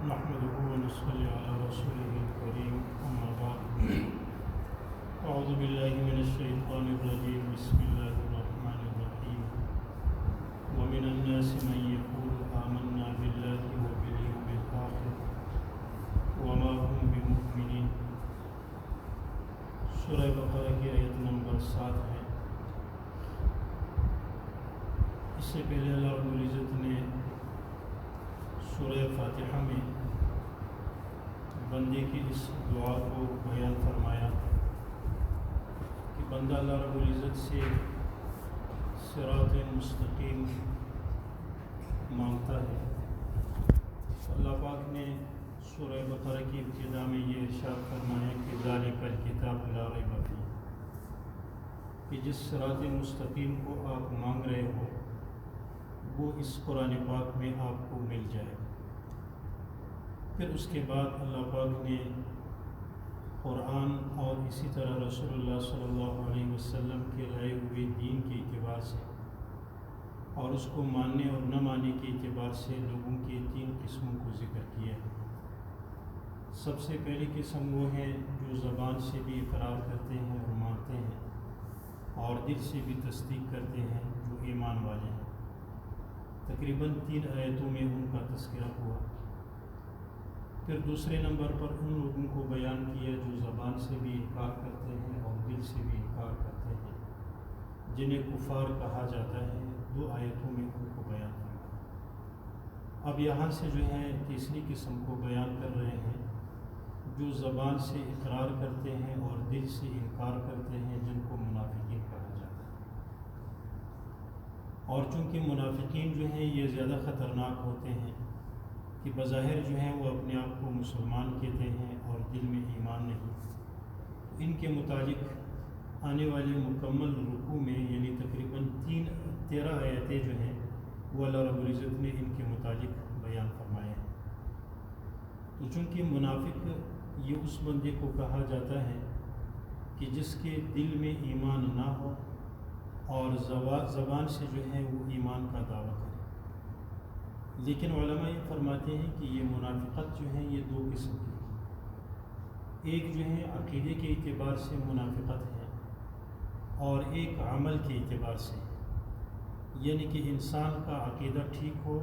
نحمده ونصلي على رسوله الكريم أما بعد أعوذ بالله من الشيطان الرجيم بسم الله الرحمن الرحيم ومن الناس من يقول آمنا بالله وباليوم الآخر وما هم بمؤمنين۔ سورہ بقرہ کی آیت نمبر 7 ہے۔ اس سے پہلے اللہ رب العزت نے سورہ فاتحہ میں بندے کی اس دعا کو بیان فرمایا کہ بندہ اللہ رب العزت سے صراط مستقیم مانگتا ہے۔ اللہ پاک نے سورہ بقرہ کی ابتدا میں یہ ارشاد فرمایا کہ ذالک الکتاب لا ریب فیہ، کہ جس صراط مستقیم کو آپ مانگ رہے ہو وہ اس قرآن پاک میں آپ کو مل جائے۔ پھر اس کے بعد اللہ پاک نے قرآن اور اسی طرح رسول اللہ صلی اللہ علیہ وسلم کے لائے ہوئے دین کے اعتبار سے اور اس کو ماننے اور نہ ماننے کے اعتبار سے لوگوں کے 3 قسموں کو ذکر کیا ہے۔ سب سے پہلی قسم وہ ہے جو زبان سے بھی اقرار کرتے ہیں اور مانتے ہیں اور دل سے بھی تصدیق کرتے ہیں، جو ایمان والے ہیں۔ تقریباً 3 آیتوں میں ان کا تذکرہ ہوا۔ پھر دوسرے نمبر پر ان لوگوں کو بیان کیا جو زبان سے بھی انکار کرتے ہیں اور دل سے بھی انکار کرتے ہیں، جنہیں کفار کہا جاتا ہے۔ 2 آیتوں میں ان کو بیان کیا۔ اب یہاں سے جو ہے تیسری قسم کو بیان کر رہے ہیں، جو زبان سے اقرار کرتے ہیں اور دل سے انکار کرتے ہیں، جن کو منافقین کہا جاتا ہے۔ اور چونکہ منافقین جو ہیں یہ زیادہ خطرناک ہوتے ہیں کہ بظاہر جو ہیں وہ اپنے آپ کو مسلمان کہتے ہیں اور دل میں ایمان نہیں۔ ان کے متعلق آنے والے مکمل رکوع میں یعنی تقریباً 13 آیتیں جو ہیں وہ اللہ رب العزت نے ان کے متعلق بیان فرمائے ہیں۔ تو چونکہ منافق یہ اس بندے کو کہا جاتا ہے کہ جس کے دل میں ایمان نہ ہو اور زبان سے جو ہے وہ ایمان کا دعویٰ کرے۔ لیکن علماء یہ فرماتے ہیں کہ یہ منافقت جو ہے یہ 2 قسم کی ہے۔ ایک جو ہے عقیدے کے اعتبار سے منافقت ہے اور ایک عمل کے اعتبار سے، یعنی کہ انسان کا عقیدہ ٹھیک ہو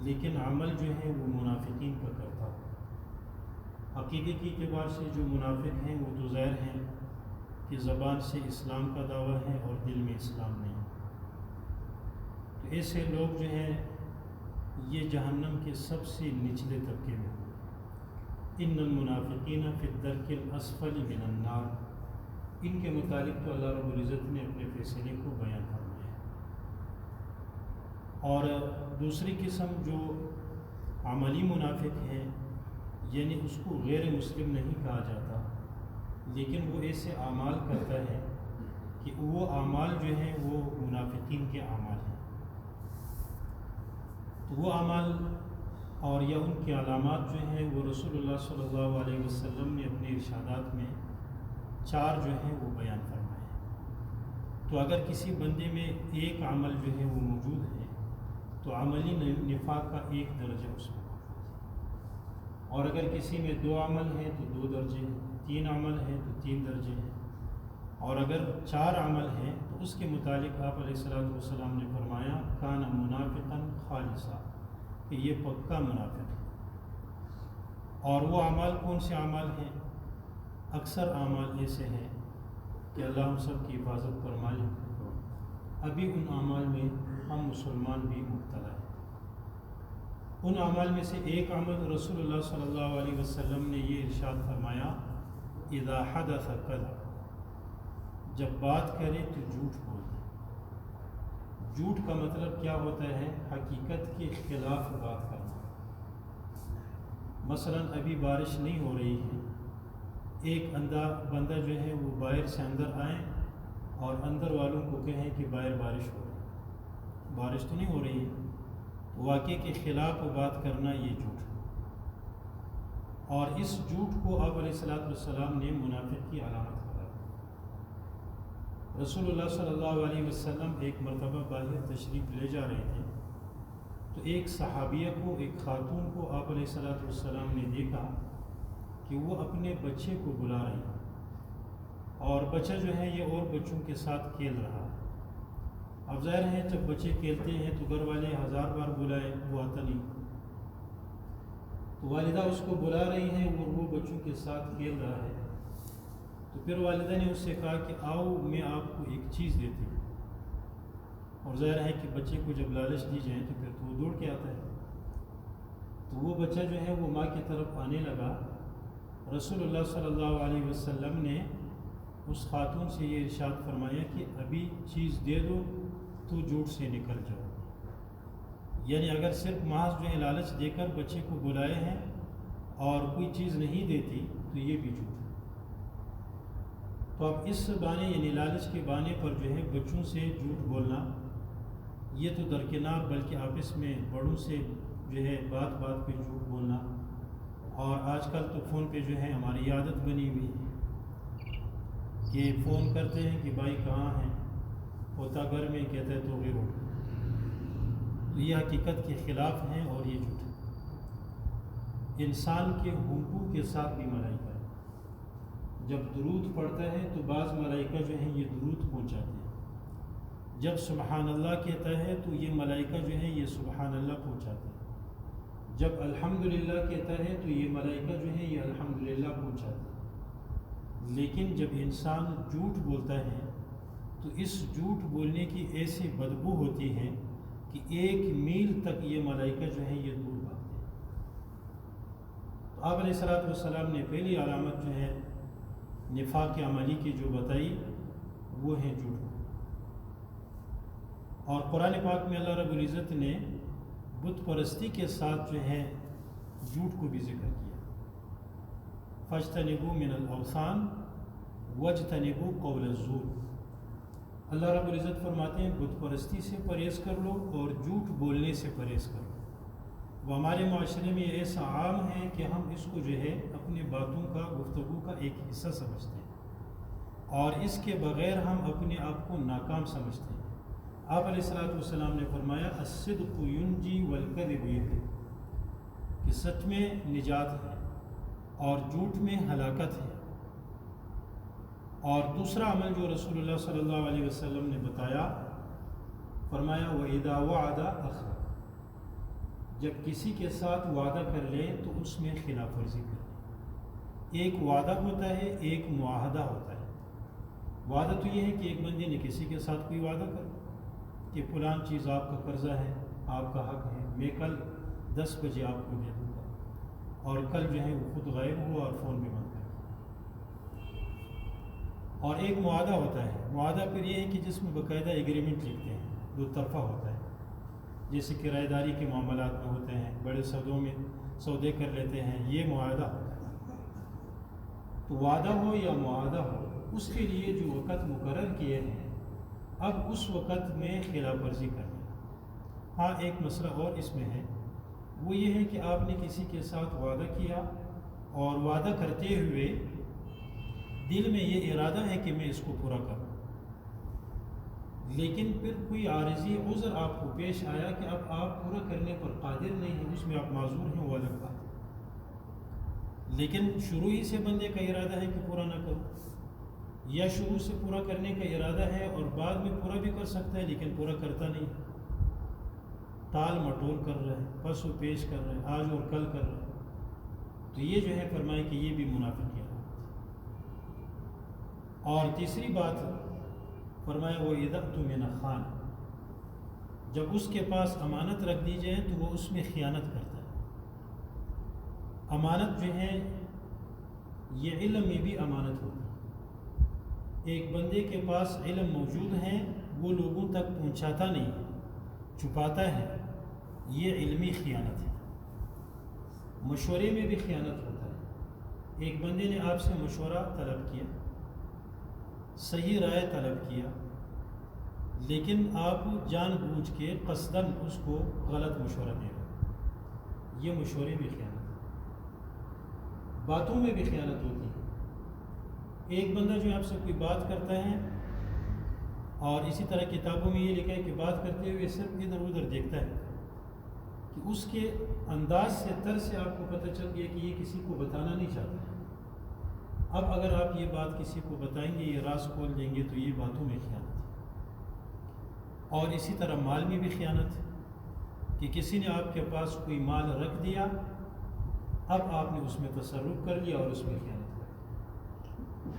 لیکن عمل جو ہے وہ منافقین کا کرتا ہو۔ عقیدے کے اعتبار سے جو منافق ہیں وہ تو ظاہر ہیں کہ زبان سے اسلام کا دعویٰ ہے اور دل میں اسلام نہیں۔ تو ایسے لوگ جو ہیں یہ جہنم کے سب سے نچلے طبقے میں ہوں۔ ان المنافقین فی الدرک الاسفل من النار، ان کے متعلق تو اللہ رب العزت نے اپنے فیصلے کو بیان فرمایا۔ اور دوسری قسم جو عملی منافق ہیں، یعنی اس کو غیر مسلم نہیں کہا جاتا لیکن وہ ایسے اعمال کرتا ہے کہ وہ اعمال جو ہیں وہ منافقین کے اعمال ہیں۔ تو وہ اعمال اور یا ان کی علامات جو ہیں وہ رسول اللہ صلی اللہ علیہ وسلم نے اپنے ارشادات میں 4 جو ہیں وہ بیان فرمائے ہیں۔ تو اگر کسی بندے میں ایک عمل جو ہے وہ موجود ہے تو عملی نفاق کا 1 درجہ اس میں، اور اگر کسی میں 2 عمل ہیں تو 2 درجے ہیں، 3 عمل ہیں تو 3 درجے ہیں، اور اگر 4 عمل ہیں تو اس کے متعلق آپ علیہ السلام نے فرمایا کان منافقا خالصا، کہ یہ پکا منافق ہے۔ اور وہ اعمال کون سے اعمال ہیں؟ اکثر اعمال ایسے ہیں کہ اللہ ہم سب کی حفاظت فرمائے، ابھی ان اعمال میں ہم مسلمان بھی مبتلا ہیں۔ ان اعمال میں سے ایک عمل رسول اللہ صلی اللہ علیہ وسلم نے یہ ارشاد فرمایا اذا حدث کذب، جب بات کرے تو جھوٹ بولے۔ جھوٹ کا مطلب کیا ہوتا ہے؟ حقیقت کے خلاف بات کرنا۔ مثلا ابھی بارش نہیں ہو رہی ہے، ایک بندہ جو ہے وہ باہر سے اندر آئے اور اندر والوں کو کہیں کہ باہر بارش ہو رہی ہے، بارش تو نہیں ہو رہی ہے، واقعے کے خلاف بات کرنا یہ جھوٹ ہے۔ اور اس جھوٹ کو آپ علیہ السلام نے منافق کی علامت قرار دیا۔ رسول اللہ صلی اللہ علیہ وسلم ایک مرتبہ باہر تشریف لے جا رہے تھے تو ایک صحابیہ کو، ایک خاتون کو آپ علیہ الصلوۃ والسلام نے دیکھا کہ وہ اپنے بچے کو بلا رہی ہے، اور بچہ جو ہے یہ اور بچوں کے ساتھ کھیل رہا ہے۔ اب ظاہر ہے جب بچے کھیلتے ہیں تو گھر والے 1000 بار بلائے وہ آتا نہیں، تو والدہ اس کو بلا رہی ہیں اور وہ بچوں کے ساتھ کھیل رہا ہے۔ تو پھر والدہ نے اس سے کہا کہ آؤ میں آپ کو ایک چیز دیتی ہوں، اور ظاہر ہے کہ بچے کو جب لالچ دی جائے تو پھر تو وہ دوڑ کے آتا ہے۔ تو وہ بچہ جو ہے وہ ماں کی طرف آنے لگا۔ رسول اللہ صلی اللہ علیہ وسلم نے اس خاتون سے یہ ارشاد فرمایا کہ ابھی چیز دے دو تو جھوٹ سے نکل جاؤ، یعنی اگر صرف محض جو ہے لالچ دے کر بچے کو بلائے ہیں اور کوئی چیز نہیں دیتی تو یہ بھی جھوٹ ہے۔ تو اب اس بہانے یعنی لالچ کے بہانے پر جو ہے بچوں سے جھوٹ بولنا یہ تو درکنار، بلکہ آپس میں بڑوں سے جو ہے بات بات پہ جھوٹ بولنا، اور آج کل تو فون پہ جو ہے ہماری عادت بنی ہوئی ہے کہ فون کرتے ہیں کہ بھائی کہاں ہیں، ہوتا گھر میں، کہتا ہے تو غیر، تو یہ حقیقت کے خلاف ہیں اور یہ جھوٹ ہے۔ انسان کے حقوق کے ساتھ بھی ملائکہ ہے، جب درود پڑھتا ہے تو بعض ملائکہ جو ہیں یہ درود پہنچاتے ہیں، جب سبحان اللہ کہتا ہے تو یہ ملائکہ جو ہیں یہ سبحان اللہ پہنچاتے ہیں، جب الحمدللہ کہتا ہے تو یہ ملائکہ جو ہیں یہ الحمدللہ پہنچاتے ہیں۔ لیکن جب انسان جھوٹ بولتا ہے تو اس جھوٹ بولنے کی ایسی بدبو ہوتی ہے کہ 1 میل تک یہ ملائکہ جو ہیں یہ دور بھاگتے ہیں۔ تو آپ علیہ الصلوۃ والسلام نے پہلی علامت جو ہے نفاق عملی کی جو بتائی وہ ہے جھوٹ، اور قرآن پاک میں اللہ رب العزت نے بت پرستی کے ساتھ جو ہے جھوٹ کو بھی ذکر کیا، فاجتنبوا من الاوثان واجتنبوا قول الزور۔ اللہ رب العزت فرماتے ہیں بت پرستی سے پرہیز کر لو اور جھوٹ بولنے سے پرہیز کر لو۔ وہ ہمارے معاشرے میں ایسا عام ہے کہ ہم اس کو جو ہے اپنی باتوں کا، گفتگو کا ایک حصہ سمجھتے ہیں، اور اس کے بغیر ہم اپنے آپ کو ناکام سمجھتے ہیں۔ آپ علیہ الصلوۃ والسلام نے فرمایا الصدق ینجی والکذب یہدی، کہ سچ میں نجات ہے اور جھوٹ میں ہلاکت ہے۔ اور دوسرا عمل جو رسول اللہ صلی اللہ علیہ وسلم نے بتایا، فرمایا وَإِذَا وَعَدَ أَخْلَفَ، جب کسی کے ساتھ وعدہ کر لے تو اس میں خلاف ورزی کرے۔ ایک وعدہ ہوتا ہے، ایک معاہدہ ہوتا ہے۔ وعدہ تو یہ ہے کہ ایک بندے نے کسی کے ساتھ کوئی وعدہ کر کہ فلان چیز آپ کا قرضہ ہے، آپ کا حق ہے، میں کل 10 بجے آپ کو دے دوں گا، اور کل جو ہے وہ خود غائب ہوا اور فون بھی بند کر دیا۔ اور ایک معاہدہ ہوتا ہے، معاہدہ پھر یہ ہے کہ جس میں باقاعدہ ایگریمنٹ لکھتے ہیں، 2 طرفہ ہوتا ہے، جیسے کرایہ داری کے معاملات میں ہوتے ہیں، بڑے سودوں میں سودے کر لیتے ہیں، یہ معاہدہ ہوتا ہے۔ تو وعدہ ہو یا معاہدہ ہو، اس کے لیے جو وقت مقرر کیے ہیں، اب اس وقت میں خلاف ورزی کرنا۔ ہاں ایک مسئلہ اور اس میں ہے، وہ یہ ہے کہ آپ نے کسی کے ساتھ وعدہ کیا اور وعدہ کرتے ہوئے دل میں یہ ارادہ ہے کہ میں اس کو پورا کروں، لیکن پھر کوئی عارضی عذر آپ کو پیش آیا کہ اب آپ پورا کرنے پر قادر نہیں ہیں، اس میں آپ معذور ہیں، وہ الگ بات ہے۔ لیکن شروع ہی سے بندے کا ارادہ ہے کہ پورا نہ کروں، یا شروع سے پورا کرنے کا ارادہ ہے اور بعد میں پورا بھی کر سکتا ہے لیکن پورا کرتا نہیں، ٹال مٹول کر رہا ہے، پس و پیش کر رہا ہے، آج اور کل کر رہا ہے، تو یہ جو ہے فرمائے کہ یہ بھی منافقی ہے۔ اور تیسری بات فرمایا وہ اذا اؤتمن خان، جب اس کے پاس امانت رکھ دی جائے تو وہ اس میں خیانت کرتا ہے۔ امانت جو ہے یہ علم میں بھی امانت ہوتی ہے۔ ایک بندے کے پاس علم موجود ہے، وہ لوگوں تک پہنچاتا نہیں، چھپاتا ہے، یہ علمی خیانت ہے۔ مشورے میں بھی خیانت ہوتا ہے۔ ایک بندے نے آپ سے مشورہ طلب کیا، صحیح رائے طلب کیا، لیکن آپ جان بوجھ کے قصداً اس کو غلط مشورہ دے رہے، یہ مشورے میں خیانت ہے۔ باتوں میں بھی خیانت ہوتی ہے۔ ایک بندہ جو آپ سے کوئی بات کرتا ہے، اور اسی طرح کتابوں میں یہ لکھا ہے کہ بات کرتے ہوئے صرف ادھر ادھر دیکھتا ہے، کہ اس کے انداز سے طرز سے آپ کو پتہ چل گیا کہ یہ کسی کو بتانا نہیں چاہتا ہے۔ اب اگر آپ یہ بات کسی کو بتائیں گے، یہ راز کھول دیں گے، تو یہ باتوں میں خیانت ہے۔ اور اسی طرح مال میں بھی خیانت ہے کہ کسی نے آپ کے پاس کوئی مال رکھ دیا، اب آپ نے اس میں تصرف کر لیا اور اس میں خیانت کر دی۔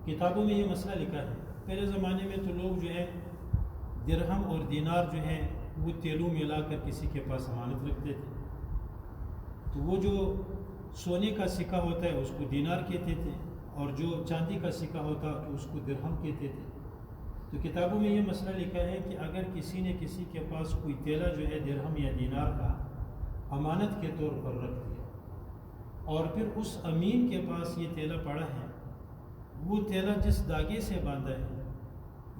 کتابوں میں یہ مسئلہ لکھا ہے۔ پہلے زمانے میں تو لوگ جو ہے درہم اور دینار جو ہے وہ تیلوں میں لا کر کسی کے پاس امانت رکھتے تھے، تو وہ جو سونے کا سکہ ہوتا ہے اس کو دینار کہتے تھے، اور جو چاندی کا سکہ ہوتا تو اس کو درہم کہتے تھے۔ تو کتابوں میں یہ مسئلہ لکھا ہے کہ اگر کسی نے کسی کے پاس کوئی تیلا جو ہے درہم یا دینار کا امانت کے طور پر رکھ دیا، اور پھر اس امین کے پاس یہ تیلا پڑا ہے، وہ تیلا جس داغے سے باندھا ہے،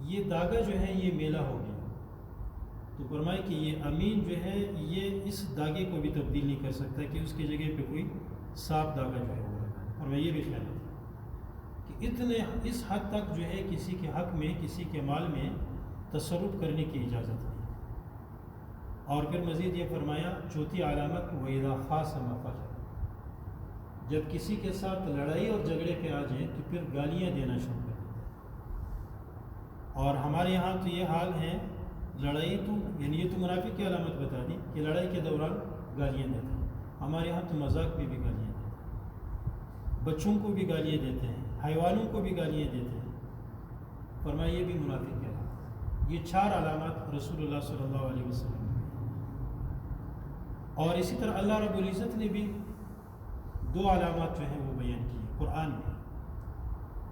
یہ داغا جو ہے یہ میلا ہو گیا، تو فرمائے کہ یہ امین جو ہے یہ اس داغے کو بھی تبدیل نہیں کر سکتا کہ اس کی جگہ پہ کوئی صاف داغا جو ہے وہ رکھا ہے۔ اور میں یہ بھی خیال ہے کہ اتنے اس حد تک جو ہے کسی کے حق میں، کسی کے مال میں تصرف کرنے کی اجازت نہیں۔ اور پھر مزید یہ فرمایا چوتھی علامت وَإِذَا خَاصَمَ فَجَرَ، جب کسی کے ساتھ لڑائی اور جھگڑے پہ آ جائیں تو پھر گالیاں دینا شروع کر دیتے ہیں۔ اور ہمارے یہاں تو یہ حال ہے، لڑائی تو یعنی یہ تو منافق کی علامت بتا دی کہ لڑائی کے دوران گالیاں دیتے ہیں۔ ہمارے یہاں تو مذاق پہ بھی گالیاں دیتے ہیں، بچوں کو بھی گالیاں دیتے ہیں، حیوانوں کو بھی گالیاں دیتے ہیں۔ فرمایا یہ بھی منافق کی علامت۔ یہ 4 علامات رسول اللہ صلی اللہ علیہ وسلم نے۔ اور اسی طرح اللہ رب العزت نے بھی 2 علامات جو ہیں وہ بیان کی قرآن میں۔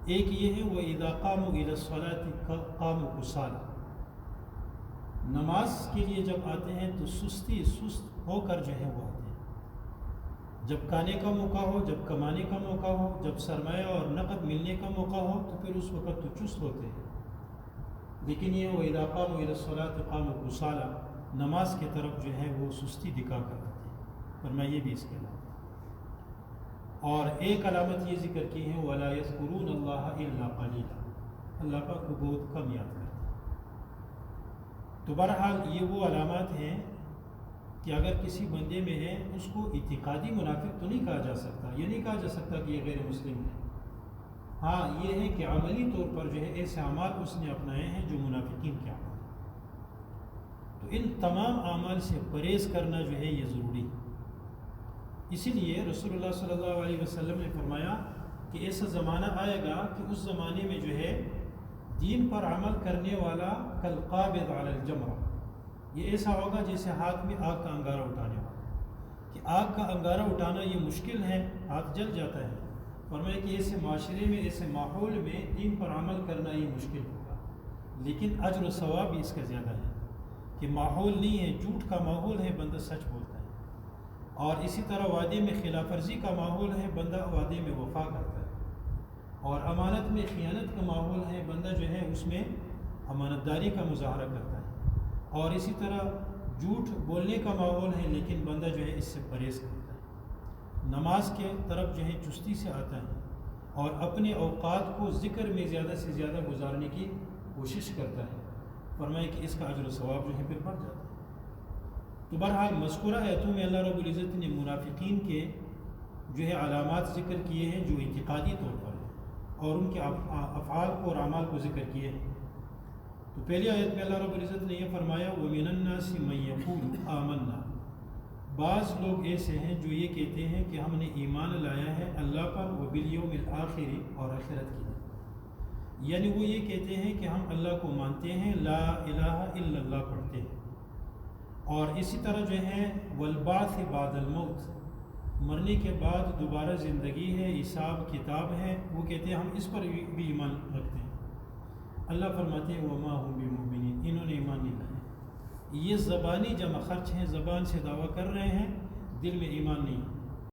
ایک یہ ہے وَإِذَا قَامُوا إِلَى الصَّلَاةِ قَامُوا كُسَالَىٰ، نماز کے لیے جب آتے ہیں تو سست ہو کر جو ہے وہ آتے ہیں۔ جب کھانے کا موقع ہو، جب کمانے کا موقع ہو، جب سرمایہ اور نقد ملنے کا موقع ہو تو پھر اس وقت تو چست ہوتے ہیں، لیکن یہ وَإِذَا قَامُوا إِلَى الصَّلَاةِ قَامُوا كُسَالَىٰ، نماز کی طرف جو ہے وہ سستی دکھا کر آتے ہیں۔ فرمایا یہ بھی اس کے علامت۔ اور ایک علامت یہ ذکر کی ہے وَلَا يَذْكُرُونَ اللَّهَ إِلَّا قَلِيلًا، اللہ پاک کو بہت کم یاد کرتے ہیں۔ تو بہرحال یہ وہ علامات ہیں کہ اگر کسی بندے میں ہے اس کو اعتقادی منافق تو نہیں کہا جا سکتا، یہ نہیں کہا جا سکتا کہ یہ غیر مسلم ہے۔ ہاں یہ ہے کہ عملی طور پر جو ہے ایسے اعمال اس نے اپنائے ہیں جو منافقین کے اعمال ہیں۔ تو ان تمام اعمال سے پرہیز کرنا جو ہے یہ ضروری ہے۔ اسی لیے رسول اللہ صلی اللہ علیہ وسلم نے فرمایا کہ ایسا زمانہ آئے گا کہ اس زمانے میں جو ہے دین پر عمل کرنے والا کالقابض علی الجمرہ، یہ ایسا ہوگا جیسے ہاتھ میں آگ کا انگارہ اٹھانے والا، کہ آگ کا انگارہ اٹھانا یہ مشکل ہے، ہاتھ جل جاتا ہے۔ فرمایا کہ ایسے معاشرے میں، ایسے ماحول میں دین پر عمل کرنا یہ مشکل ہوگا، لیکن اجر و ثواب بھی اس کا زیادہ ہے کہ ماحول نہیں ہے، جھوٹ کا ماحول ہے، بندہ سچ بولتا ہے، اور اسی طرح وعدے میں خلاف ورزی کا ماحول ہے، بندہ وعدے میں وفا کرتا ہے، اور امانت میں خیانت کا ماحول ہے، بندہ جو ہے اس میں امانت داری کا مظاہرہ کرتا ہے، اور اسی طرح جھوٹ بولنے کا ماحول ہے لیکن بندہ جو ہے اس سے پرہیز کرتا ہے، نماز کے طرف جو ہے چستی سے آتا ہے، اور اپنے اوقات کو ذکر میں زیادہ سے زیادہ گزارنے کی کوشش کرتا ہے۔ فرمائے کہ اس کا اجر و ثواب جو ہے پھر بڑھ جاتا ہے۔ تو بہرحال مذکورہ آیتوں میں اللہ رب العزت نے منافقین کے جو ہے علامات ذکر کیے ہیں جو اعتقادی طور پر ہیں، اور ان کے افعال کو اور اعمال کو ذکر کیے ہیں۔ تو پہلی آیت میں اللہ رب العزت نے یہ فرمایا وَمِنَ النَّاسِ مَن يَقُولُ آمَنَّا، بعض لوگ ایسے ہیں جو یہ کہتے ہیں کہ ہم نے ایمان لایا ہے اللہ پر، وَبِالْيَوْمِ الْآخِرِ، اور آخرت کی، یعنی وہ یہ کہتے ہیں کہ ہم اللہ کو مانتے ہیں، لا الہ الا اللہ پڑھتے ہیں، اور اسی طرح جو ہے والبعث بعد الموت، مرنے کے بعد دوبارہ زندگی ہے، حساب کتاب ہے، وہ کہتے ہیں ہم اس پر بھی ایمان رکھتے ہیں۔ اللہ فرماتے ہیں وما هم بمؤمنین، انہوں نے ایمان نہیں لایا۔ یہ زبانی جمع خرچ ہیں، زبان سے دعویٰ کر رہے ہیں، دل میں ایمان نہیں ہے۔